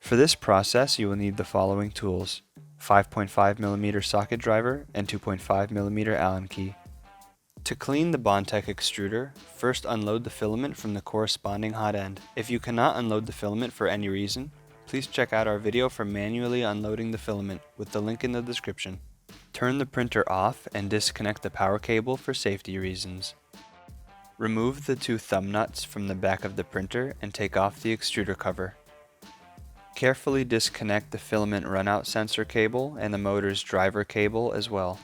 For this process, you will need the following tools: 5.5mm socket driver and 2.5mm Allen key. To clean the Bondtech extruder, first unload the filament from the corresponding hot end. If you cannot unload the filament for any reason, please check out our video for manually unloading the filament with the link in the description. Turn the printer off and disconnect the power cable for safety reasons. Remove the two thumb nuts from the back of the printer and take off the extruder cover. Carefully disconnect the filament runout sensor cable and the motor's driver cable as well.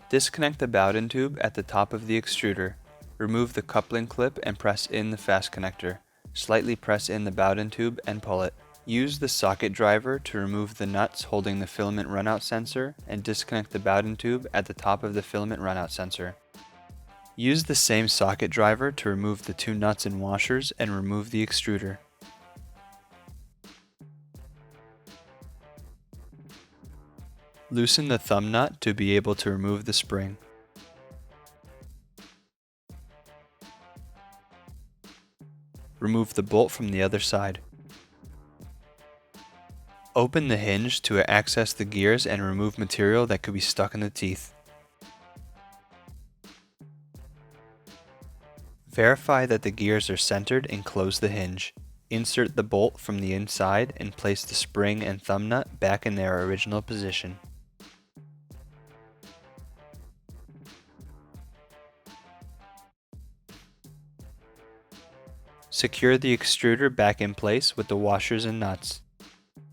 Disconnect the Bowden tube at the top of the extruder. Remove the coupling clip and press in the fast connector. Slightly press in the Bowden tube and pull it. Use the socket driver to remove the nuts holding the filament runout sensor and disconnect the Bowden tube at the top of the filament runout sensor. Use the same socket driver to remove the two nuts and washers and remove the extruder. Loosen the thumb nut to be able to remove the spring. Remove the bolt from the other side. Open the hinge to access the gears and remove material that could be stuck in the teeth. Verify that the gears are centered and close the hinge. Insert the bolt from the inside and place the spring and thumb nut back in their original position. Secure the extruder back in place with the washers and nuts.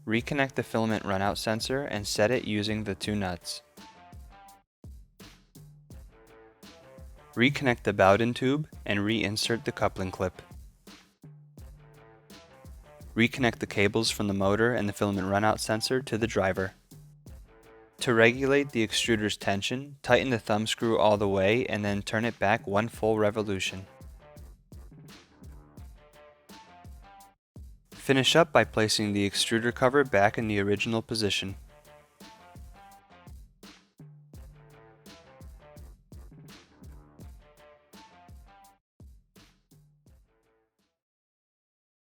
Reconnect the filament runout sensor and set it using the two nuts. Reconnect the Bowden tube and reinsert the coupling clip. Reconnect the cables from the motor and the filament runout sensor to the driver. To regulate the extruder's tension, tighten the thumb screw all the way and then turn it back one full revolution. Finish up by placing the extruder cover back in the original position.